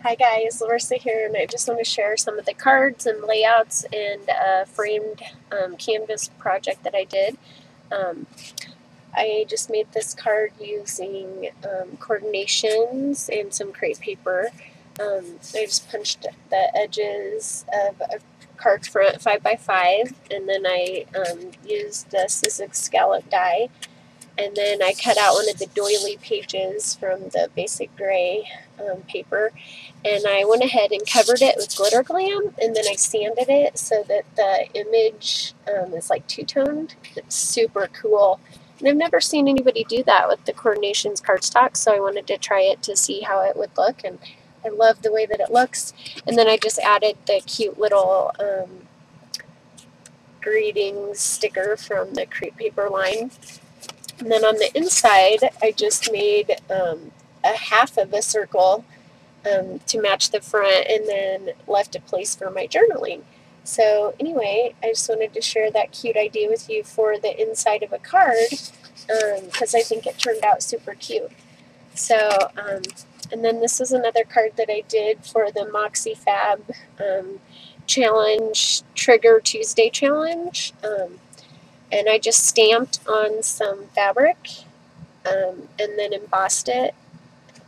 Hi guys, Larissa here, and I just want to share some of the cards and layouts and framed canvas project that I did. I just made this card using coordinations and some crepe paper. I just punched the edges of a card front 5x5, and then I used this as a scallop die. And then I cut out one of the doily pages from the basic gray paper, and I went ahead and covered it with glitter glam, and then I sanded it so that the image is like two-toned. It's super cool. And I've never seen anybody do that with the Coordinations cardstock, so I wanted to try it to see how it would look, and I love the way that it looks. And then I just added the cute little greetings sticker from the crepe paper line. And then on the inside, I just made a half of a circle to match the front, and then left a place for my journaling. So anyway, I just wanted to share that cute idea with you for the inside of a card, because I think it turned out super cute. So, and then this is another card that I did for the Moxie Fab Challenge, Trigger Tuesday Challenge. And I just stamped on some fabric and then embossed it,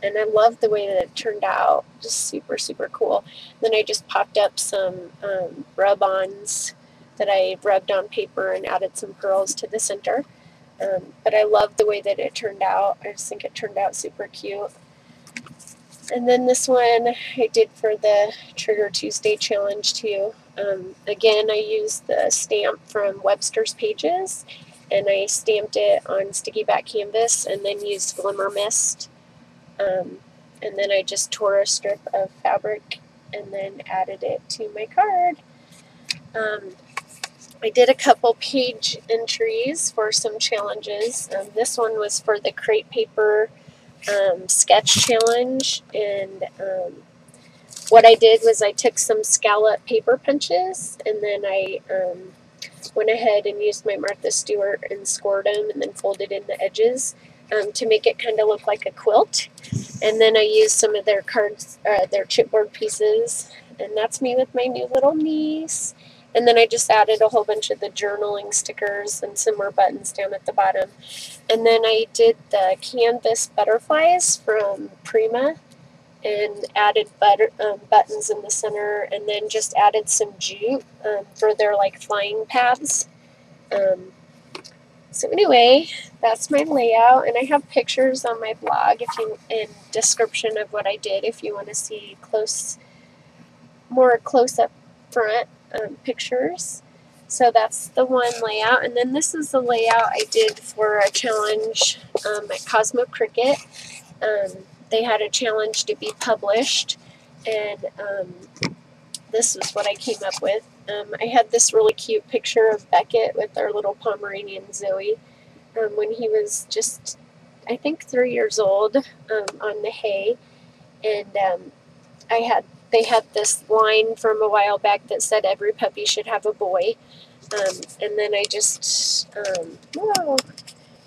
and I love the way that it turned out. Just super, super cool. Then I just popped up some rub-ons that I rubbed on paper and added some pearls to the center. But I love the way that it turned out. I just think it turned out super cute. And then this one I did for the Trigger Tuesday Challenge too. Again, I used the stamp from Webster's Pages, and I stamped it on sticky back canvas and then used Glimmer Mist. And then I just tore a strip of fabric and then added it to my card. I did a couple page entries for some challenges. This one was for the crepe paper sketch challenge, and what I did was I took some scallop paper punches, and then I went ahead and used my Martha Stewart and scored them and then folded in the edges to make it kind of look like a quilt. And then I used some of their cards, their chipboard pieces, and that's me with my new little niece. And then I just added a whole bunch of the journaling stickers and some more buttons down at the bottom. And then I did the canvas butterflies from Prima and added buttons in the center, and then just added some jute for their like flying paths. So anyway, that's my layout, and I have pictures on my blog in description of what I did if you want to see more close-up front pictures. So that's the one layout, and then this is the layout I did for a challenge at Cosmo Cricket. They had a challenge to be published, and this is what I came up with. I had this really cute picture of Beckett with our little Pomeranian Zoe when he was just, I think, 3 years old on the hay, and they had this line from a while back that said every puppy should have a boy, and then I just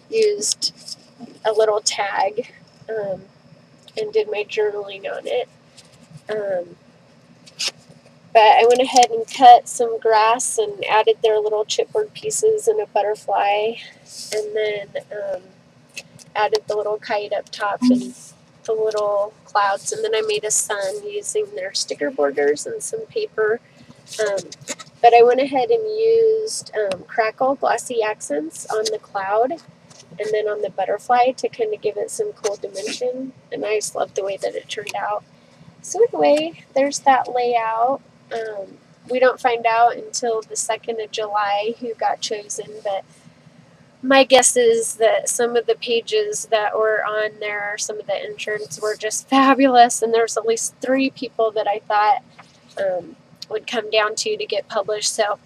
used a little tag and did my journaling on it. But I went ahead and cut some grass and added their little chipboard pieces and a butterfly, and then added the little kite up top and the little clouds, and then I made a sun using their sticker borders and some paper. But I went ahead and used crackle glossy accents on the cloud and then on the butterfly to kind of give it some cool dimension, and I just love the way that it turned out. So anyway, there's that layout. We don't find out until the 2nd of July who got chosen, but my guess is that some of the pages that were on there, some of the entrants were just fabulous, and there's at least 3 people that I thought would come down to get published. So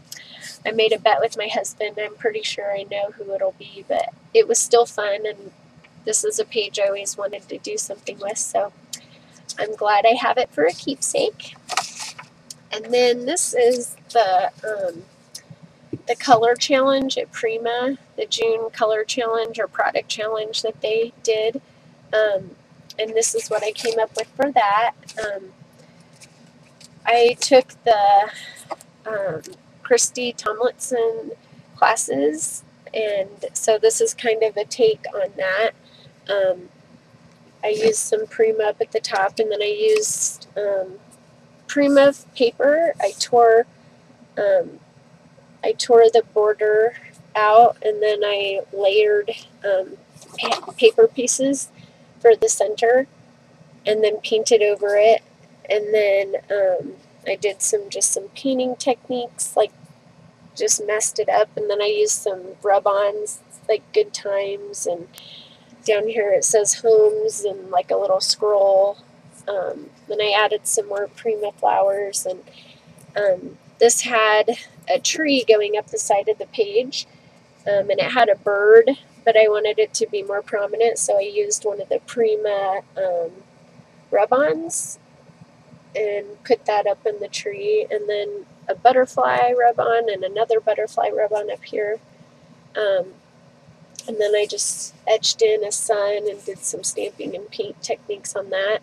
I made a bet with my husband. I'm pretty sure I know who it'll be, but it was still fun, and this is a page I always wanted to do something with, so I'm glad I have it for a keepsake. And then this is the color challenge at Prima, the June color challenge or product challenge that they did. And this is what I came up with for that. I took the Christy Tomlinson classes, and so this is kind of a take on that. I used some Prima up at the top, and then I used Prima paper. I tore the border out, and then I layered paper pieces for the center, and then painted over it. And then I did just some painting techniques, like just messed it up, and then I used some rub-ons, like Good Times, and down here it says Homes and like a little scroll. Then I added some more Prima flowers, and this had a tree going up the side of the page, and it had a bird, but I wanted it to be more prominent, so I used one of the Prima rub-ons and put that up in the tree, and then a butterfly rub-on and another butterfly rub-on up here. And then I just etched in a sun and did some stamping and paint techniques on that.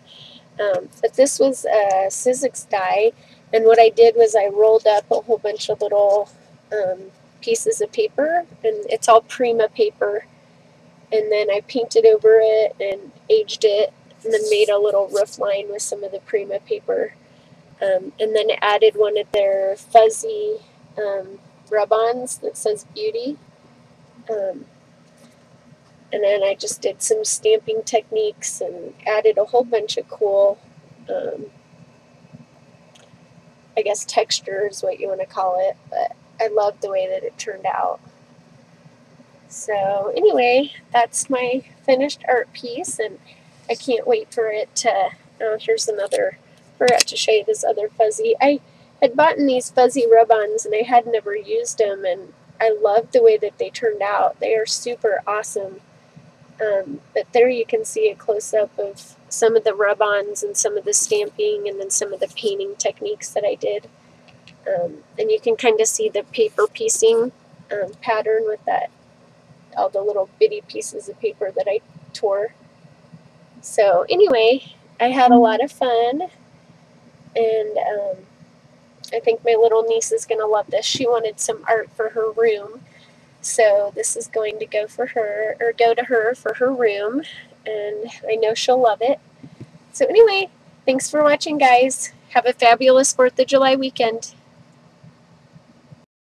But this was a Sizzix die, and what I did was I rolled up a whole bunch of little pieces of paper, and it's all Prima paper, and then I painted over it and aged it, and then made a little roof line with some of the Prima paper, and then added one of their fuzzy rub-ons that says Beauty. And then I just did some stamping techniques and added a whole bunch of cool, I guess texture is what you want to call it, but I love the way that it turned out. So anyway, that's my finished art piece, and I can't wait for it to, oh, here's another, forgot to show you this other fuzzy. I had bought these fuzzy rub-ons, and I had never used them, and I love the way that they turned out. They are super awesome. But there you can see a close-up of some of the rub-ons and some of the stamping, and then some of the painting techniques that I did. And you can kind of see the paper piecing pattern with that, all the little bitty pieces of paper that I tore. So anyway, I had a lot of fun, and I think my little niece is going to love this. She wanted some art for her room. So this is going to go for her, or go to her for her room, and I know she'll love it. So anyway, thanks for watching, guys. Have a fabulous 4th of July weekend.